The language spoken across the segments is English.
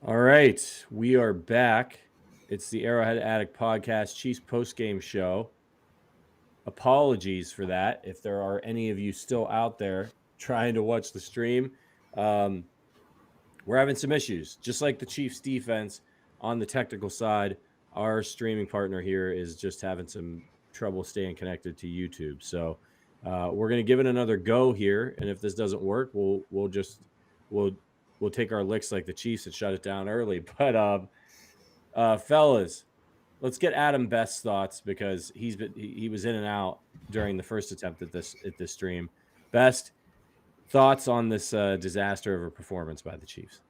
All right, we are back. It's the Arrowhead Addict podcast, Chiefs postgame show. Apologies for that if there are any of you still out there trying to watch the stream. We're having some issues, just like the Chiefs defense on the technical side. Our streaming partner here is just having some trouble staying connected to YouTube. So we're going to give it another go here, and if this doesn't work, we'll take our licks like the Chiefs and shut it down early. But fellas, let's get Adam Best's thoughts because he was in and out during the first attempt at this stream. Best thoughts on this disaster of a performance by the Chiefs?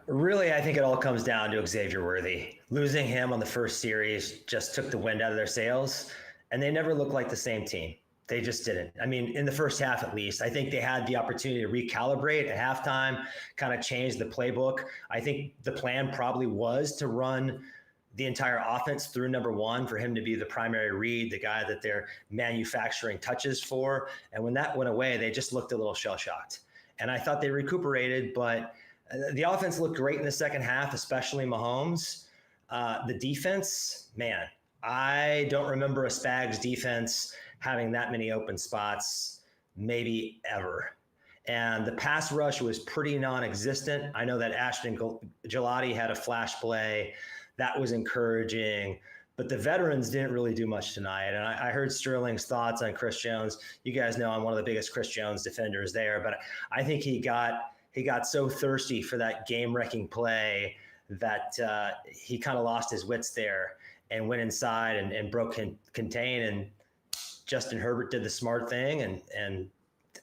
Really, I think it all comes down to Xavier Worthy. Losing him on the first series just took the wind out of their sails, and they never looked like the same team. They just didn't. I mean, in the first half at least, I think they had the opportunity to recalibrate at halftime, kind of change the playbook. I think the plan probably was to run the entire offense through number one for him to be the primary read, the guy that they're manufacturing touches for. And when that went away, they just looked a little shell-shocked. And I thought they recuperated, but the offense looked great in the second half, especially Mahomes. The defense, man, I don't remember a Spags defense having that many open spots, maybe ever. And the pass rush was pretty non-existent. I know that Ashton Gelati had a flash play. That was encouraging. But the veterans didn't really do much tonight. And I heard Sterling's thoughts on Chris Jones. You guys know I'm one of the biggest Chris Jones defenders there. But I think he got so thirsty for that game-wrecking play that he kind of lost his wits there and went inside and broke contain. And Justin Herbert did the smart thing, and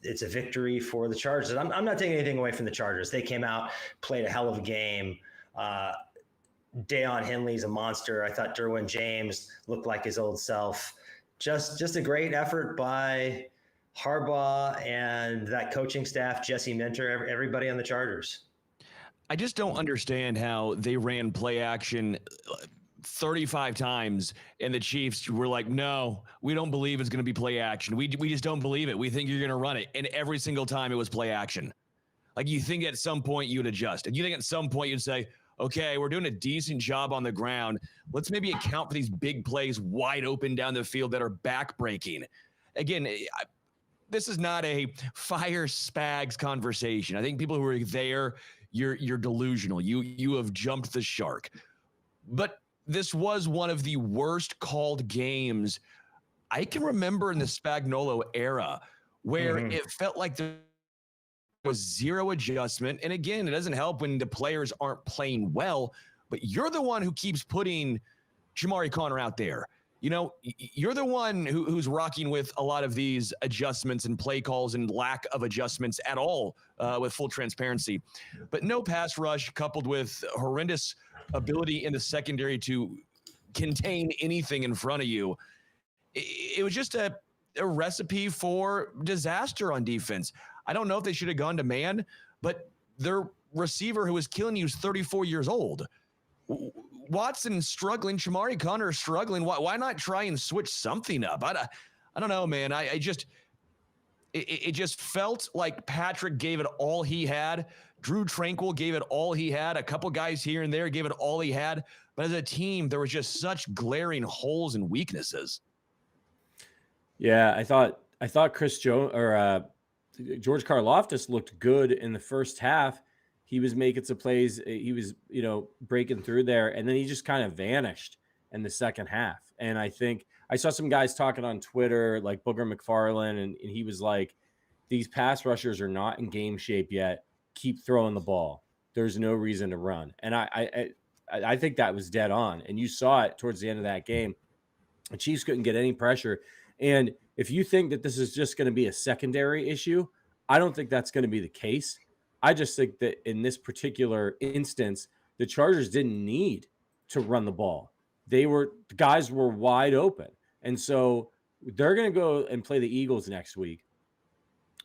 it's a victory for the Chargers. I'm not taking anything away from the Chargers. They came out, played a hell of a game. Deion Henley's a monster. I thought Derwin James looked like his old self. Just a great effort by Harbaugh and that coaching staff, Jesse Minter, everybody on the Chargers. I just don't understand how they ran play action 35 times and the Chiefs were like, no, we don't believe it's going to be play action. We just don't believe it. We think you're going to run it. And every single time it was play action. Like, you think at some point you'd adjust. And you think at some point you'd say, okay, we're doing a decent job on the ground. Let's maybe account for these big plays wide open down the field that are backbreaking. Again, this is not a fire Spags conversation. I think people who are there, you're delusional. You have jumped the shark. But this was one of the worst called games I can remember in the Spagnuolo era, where it felt like there was zero adjustment. And again, it doesn't help when the players aren't playing well, but you're the one who keeps putting Jamari Conner out there. You know, you're the one who's rocking with a lot of these adjustments and play calls and lack of adjustments at all, with full transparency. But no pass rush coupled with horrendous ability in the secondary to contain anything in front of you. It was just a recipe for disaster on defense. I don't know if they should have gone to man, but their receiver who was killing you is 34 years old. Watson's struggling. Shamari Conner is struggling. Why not try and switch something up? I don't know, man. It just felt like Patrick gave it all he had. Drew Tranquil gave it all he had. A couple guys here and there gave it all he had. But as a team, there was just such glaring holes and weaknesses. Yeah, I thought Chris Jones or George Karlaftis looked good in the first half. He was making some plays. He was, breaking through there, and then he just kind of vanished in the second half. And I think I saw some guys talking on Twitter, like Booger McFarland, and he was like, these pass rushers are not in game shape yet. Keep throwing the ball. There's no reason to run. And I think that was dead on. And you saw it towards the end of that game. The Chiefs couldn't get any pressure. And if you think that this is just going to be a secondary issue, I don't think that's going to be the case. I just think that in this particular instance, the Chargers didn't need to run the ball. The guys were wide open. And so they're going to go and play the Eagles next week.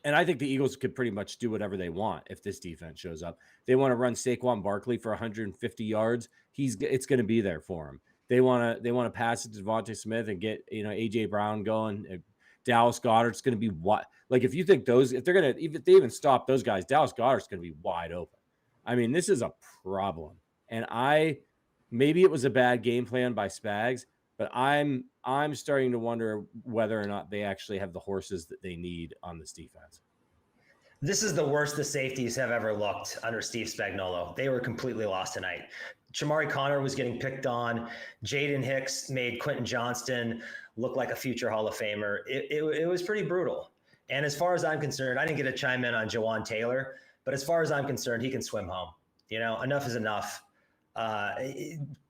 And I think the Eagles could pretty much do whatever they want if this defense shows up. They want to run Saquon Barkley for 150 yards. It's going to be there for him. They want to pass it to Devontae Smith and get AJ Brown going. Dallas Goedert's going to be what? Like, if you think if they even stop those guys, Dallas Goedert's going to be wide open. I mean, this is a problem. And maybe it was a bad game plan by Spags, but I'm starting to wonder whether or not they actually have the horses that they need on this defense. This is the worst the safeties have ever looked under Steve Spagnuolo. They were completely lost tonight. Shamari Connor was getting picked on. Jaden Hicks made Quentin Johnston look like a future Hall of Famer. It was pretty brutal. And as far as I'm concerned, I didn't get to chime in on Jawan Taylor, but as far as I'm concerned, he can swim home. You know, enough is enough.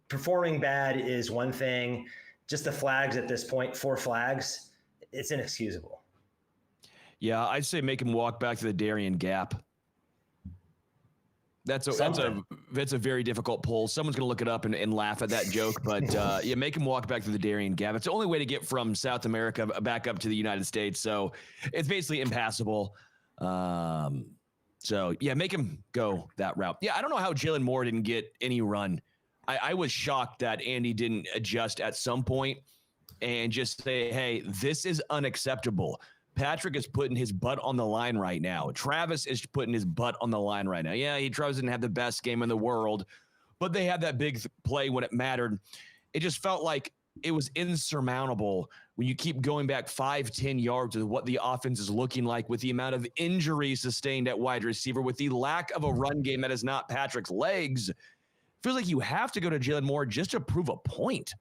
Performing bad is one thing. Just the flags at this point, 4 flags, it's inexcusable. Yeah, I'd say make him walk back to the Darien Gap. That's a very difficult poll. Someone's going to look it up and laugh at that joke, but yeah, make him walk back to the Darien Gap. It's the only way to get from South America back up to the United States, so it's basically impassable. So yeah, make him go that route. Yeah, I don't know how Jalen Moore didn't get any run. I was shocked that Andy didn't adjust at some point and just say, hey, this is unacceptable. Patrick is putting his butt on the line right now. Travis is putting his butt on the line right now. Yeah, Travis didn't have the best game in the world, but they had that big play when it mattered. It just felt like it was insurmountable when you keep going back 5-10 yards with what the offense is looking like, with the amount of injuries sustained at wide receiver, with the lack of a run game that is not Patrick's legs. Feels like you have to go to Jalen Moore just to prove a point.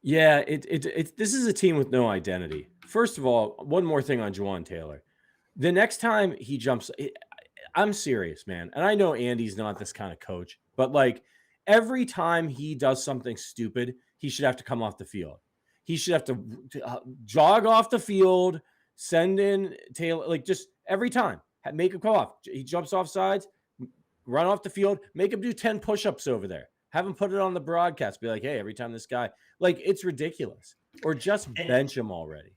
Yeah, this is a team with no identity. First of all, one more thing on Jawan Taylor. The next time he jumps, I'm serious, man. And I know Andy's not this kind of coach, but like every time he does something stupid, he should have to come off the field. He should have to jog off the field, send in Taylor, like just every time, make him come off. He jumps off sides, run off the field, make him do 10 push-ups over there. Have him put it on the broadcast. Be like, hey, every time this guy, like, it's ridiculous. Or just bench him already.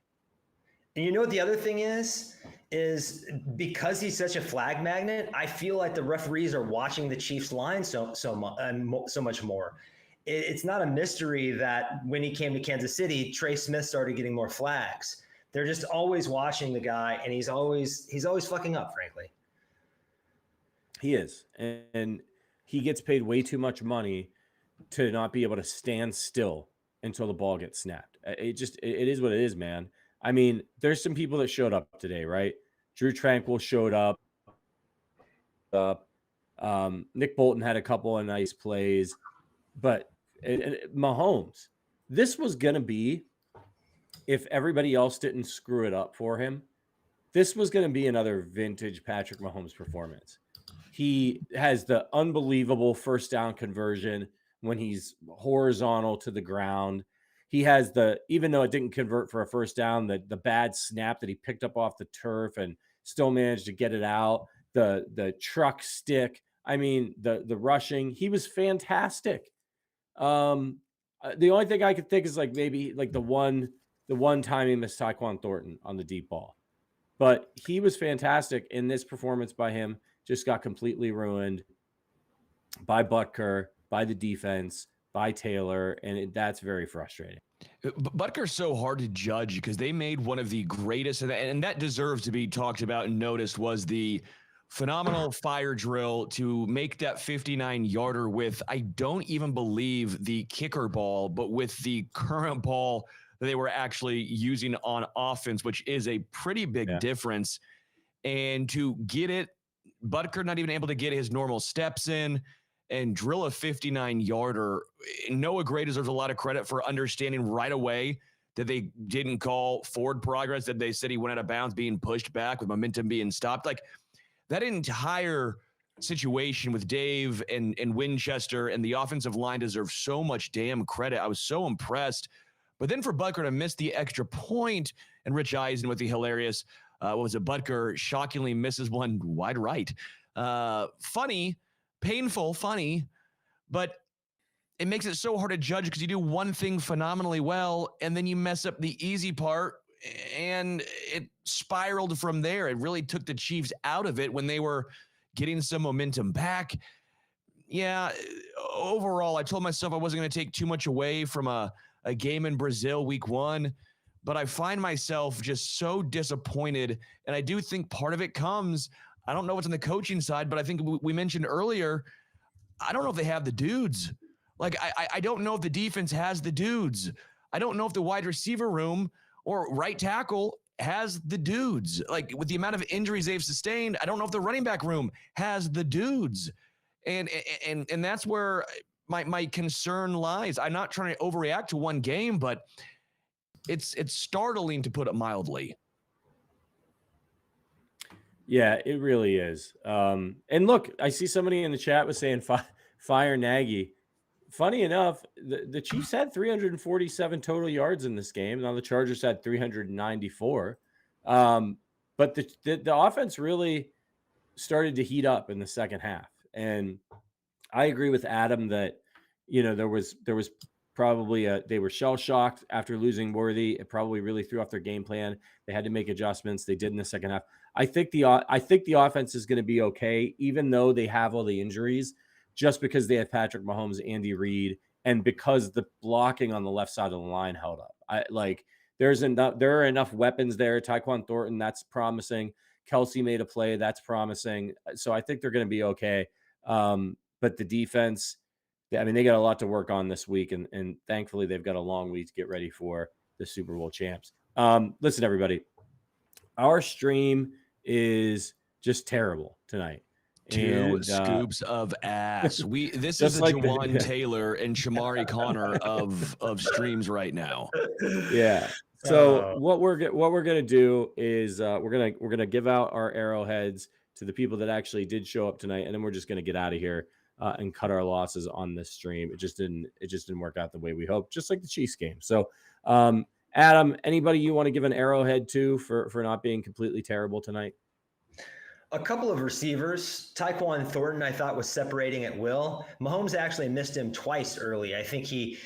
And you know what the other thing is because he's such a flag magnet, I feel like the referees are watching the Chiefs line so much more. It's not a mystery that when he came to Kansas City, Trey Smith started getting more flags. They're just always watching the guy, and he's always fucking up, frankly. He is. And he gets paid way too much money to not be able to stand still until the ball gets snapped. It is what it is, man. I mean, there's some people that showed up today, right? Drew Tranquil showed up. Nick Bolton had a couple of nice plays. But Mahomes, this was going to be, if everybody else didn't screw it up for him, this was going to be another vintage Patrick Mahomes performance. He has the unbelievable first down conversion when he's horizontal to the ground. He has even though it didn't convert for a first down, the bad snap that he picked up off the turf and still managed to get it out. The truck stick. I mean, the rushing. He was fantastic. The only thing I could think is like maybe like the one time he missed Tyquan Thornton on the deep ball. But he was fantastic, in this performance by him just got completely ruined by Butker, by the defense, by Taylor, and that's very frustrating. Butker's so hard to judge because they made one of the greatest, and that deserves to be talked about and noticed, was the phenomenal fire drill to make that 59-yarder with, I don't even believe the kicker ball, but with the current ball that they were actually using on offense, which is a pretty big difference. And to get it, Butker not even able to get his normal steps in and drill a 59-yarder. Noah Gray deserves a lot of credit for understanding right away that they didn't call forward progress, that they said he went out of bounds, being pushed back with momentum being stopped. Like, that entire situation with Dave and Winchester and the offensive line deserves so much damn credit. I was so impressed. But then for Butker to miss the extra point, and Rich Eisen with the hilarious, Butker shockingly misses one wide right. Funny, painful, funny, but it makes it so hard to judge because you do one thing phenomenally well and then you mess up the easy part, and it spiraled from there. It really took the Chiefs out of it when they were getting some momentum back. Yeah, overall, I told myself I wasn't going to take too much away from a game in Brazil week 1, but I find myself just so disappointed. And I do think part of it comes, I don't know what's on the coaching side, but I think we mentioned earlier, I don't know if they have the dudes. Like, I don't know if the defense has the dudes. I don't know if the wide receiver room or right tackle has the dudes. Like, with the amount of injuries they've sustained, I don't know if the running back room has the dudes. And that's where my concern lies. I'm not trying to overreact to one game, but it's startling, to put it mildly. Yeah, it really is. And look, I see somebody in the chat was saying fire Nagy. Funny enough, the Chiefs had 347 total yards in this game. Now the Chargers had 394. But the offense really started to heat up in the second half. And I agree with Adam that, there was probably they were shell shocked after losing Worthy. It probably really threw off their game plan. They had to make adjustments. They did in the second half. I think the offense is going to be okay, even though they have all the injuries, just because they have Patrick Mahomes, Andy Reid, and because the blocking on the left side of the line held up. There are enough weapons there. Tyquan Thornton, that's promising. Kelsey made a play, that's promising. So I think they're going to be okay. But the defense, they got a lot to work on this week, and thankfully they've got a long week to get ready for the Super Bowl champs. Listen, everybody, our stream is just terrible tonight. Two scoops of ass. This is the like Jawan Taylor and Shamari Connor of streams right now. Yeah. So what we're gonna do is we're gonna give out our arrowheads to the people that actually did show up tonight, and then we're just gonna get out of here and cut our losses on this stream. It just didn't work out the way we hoped, just like the Chiefs game. So Adam, anybody you want to give an arrowhead to for not being completely terrible tonight? A couple of receivers. Tyquan Thornton, I thought, was separating at will. Mahomes actually missed him twice early. I think he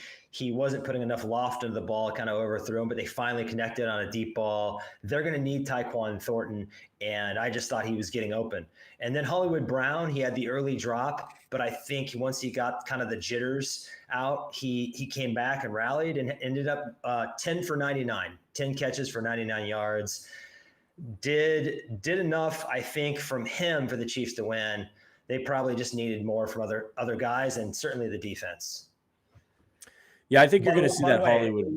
wasn't putting enough loft into the ball, kind of overthrew him, but they finally connected on a deep ball. They're going to need Tyquan Thornton, and I just thought he was getting open. And then Hollywood Brown, he had the early drop, but I think once he got kind of the jitters out, he came back and rallied and ended up 10 for 99, 10 catches for 99 yards. Did enough, I think, from him for the Chiefs to win. They probably just needed more from other guys, and certainly the defense. Yeah, I think you're going to see that Hollywood.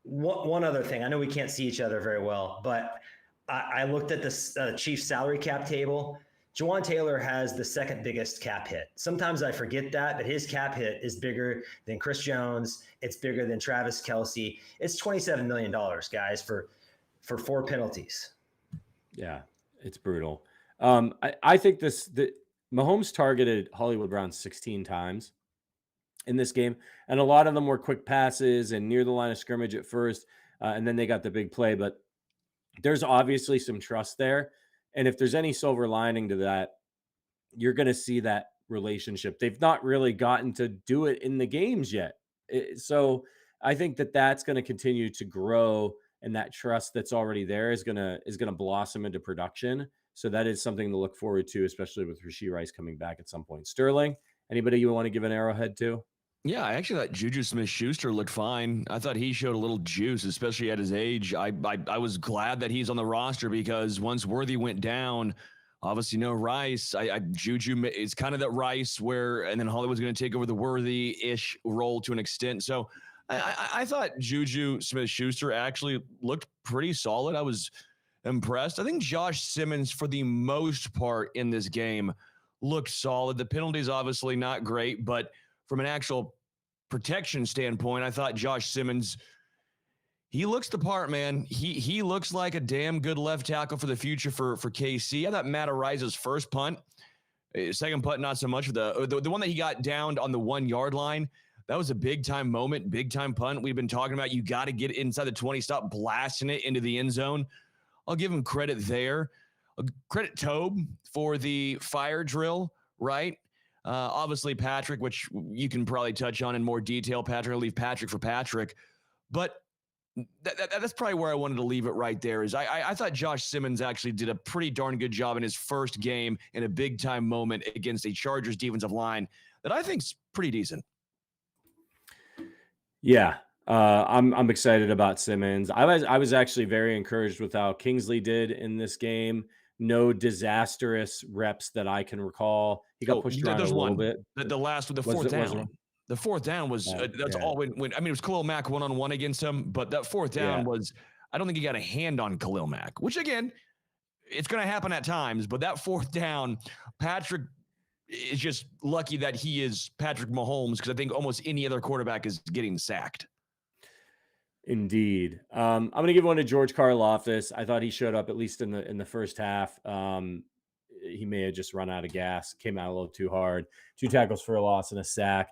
One other thing. I know we can't see each other very well, but I looked at the Chiefs salary cap table. Jawan Taylor has the second biggest cap hit. Sometimes I forget that, but his cap hit is bigger than Chris Jones. It's bigger than Travis Kelce. It's $27 million, guys, for 4 penalties. Yeah, it's brutal. I think Mahomes targeted Hollywood Brown 16 times in this game, and a lot of them were quick passes and near the line of scrimmage at first, and then they got the big play. But there's obviously some trust there, and if there's any silver lining to that, you're going to see that relationship. They've not really gotten to do it in the games yet, so I think that's going to continue to grow. And that trust that's already there is gonna blossom into production. So that is something to look forward to, especially with Rashee Rice coming back at some point. Sterling, anybody you want to give an arrowhead to? Yeah, I actually thought Juju Smith-Schuster looked fine. I thought he showed a little juice, especially at his age. I was glad that he's on the roster because once Worthy went down, obviously no Rice. Juju is kind of that Rice and then Hollywood's going to take over the Worthy-ish role to an extent. So I thought Juju Smith-Schuster actually looked pretty solid. I was impressed. I think Josh Simmons, for the most part in this game, looked solid. The penalties obviously not great, but from an actual protection standpoint, I thought Josh Simmons, he looks the part, man. He looks like a damn good left tackle for the future for KC. I thought Matt Ariza's first punt, second punt, not so much. The one that he got downed on the 1 yard line, that was a big-time moment, big-time punt. We've been talking about you got to get inside the 20, stop blasting it into the end zone. I'll give him credit there. Credit Tobe for the fire drill, right? Obviously, Patrick, which you can probably touch on in more detail. Patrick, I'll leave Patrick for Patrick. But that's probably where I wanted to leave it right there. Is I thought Josh Simmons actually did a pretty darn good job in his first game in a big-time moment against a Chargers defensive line that I think's pretty decent. Yeah, I'm excited about Simmons. I was actually very encouraged with how Kingsley did in this game. no disastrous reps that I can recall. He got pushed around a there's little one. bit. The last with the Was fourth it? Was down. it? The fourth down was that's Yeah. all when I mean it was Khalil Mack one-on-one against him, but that fourth down Yeah. was I don't think he got a hand on Khalil Mack, which again, it's going to happen at times, but that fourth down, Patrick is just lucky that he is Patrick Mahomes because I think almost any other quarterback is getting sacked. Indeed. I'm going to give one to George Karlaftis. I thought he showed up at least in the first half. He may have just run out of gas, came out a little too hard. 2 tackles for a loss and a sack.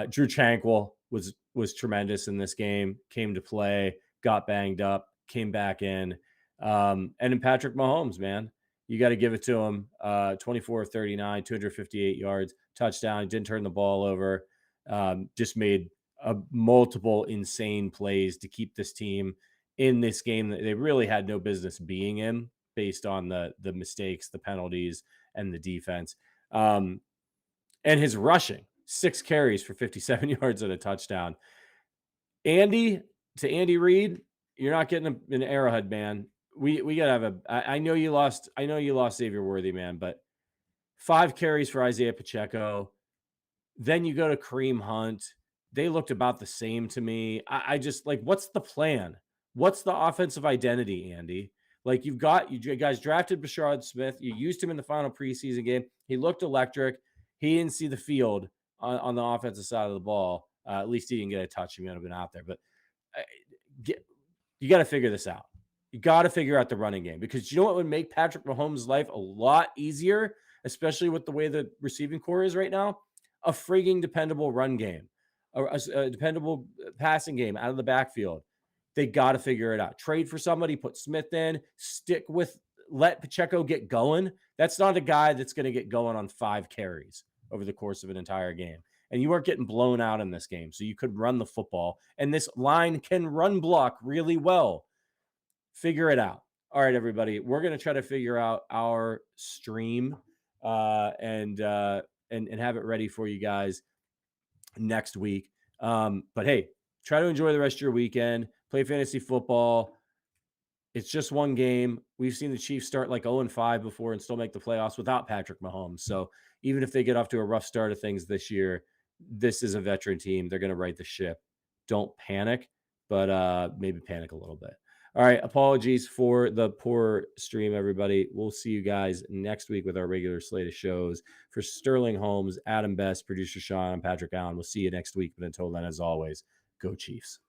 Drew Tranquil was tremendous in this game, came to play, got banged up, came back in. And then Patrick Mahomes, man, you got to give it to him. 24-39, 258 yards, touchdown, didn't turn the ball over. Just made multiple insane plays to keep this team in this game that they really had no business being in based on the mistakes, the penalties, and the defense. And his rushing, 6 carries for 57 yards and a touchdown. Andy Reid, you're not getting an Arrowhead, man. We gotta have I know you lost Xavier Worthy, man, but 5 carries for Isaiah Pacheco. Then you go to Kareem Hunt. They looked about the same to me. I just like, what's the plan? What's the offensive identity, Andy? Like you guys drafted Bashard Smith. You used him in the final preseason game. He looked electric. He didn't see the field on the offensive side of the ball. At least he didn't get a touch. He might have been out there, but you got to figure this out. You got to figure out the running game because you know what would make Patrick Mahomes' life a lot easier, especially with the way the receiving core is right now? A frigging dependable run game, a dependable passing game out of the backfield. They got to figure it out. Trade for somebody, put Smith in, let Pacheco get going. That's not a guy that's going to get going on 5 carries over the course of an entire game. And you weren't getting blown out in this game, so you could run the football. And this line can run block really well. Figure it out. All right, everybody. We're going to try to figure out our stream and have it ready for you guys next week. But hey, try to enjoy the rest of your weekend. Play fantasy football. It's just one game. We've seen the Chiefs start like 0-5 before and still make the playoffs without Patrick Mahomes. So even if they get off to a rough start of things this year, this is a veteran team. They're going to right the ship. Don't panic, but maybe panic a little bit. All right. Apologies for the poor stream, everybody. We'll see you guys next week with our regular slate of shows. For Sterling Holmes, Adam Best, producer Sean, and Patrick Allen, we'll see you next week. But until then, as always, go Chiefs.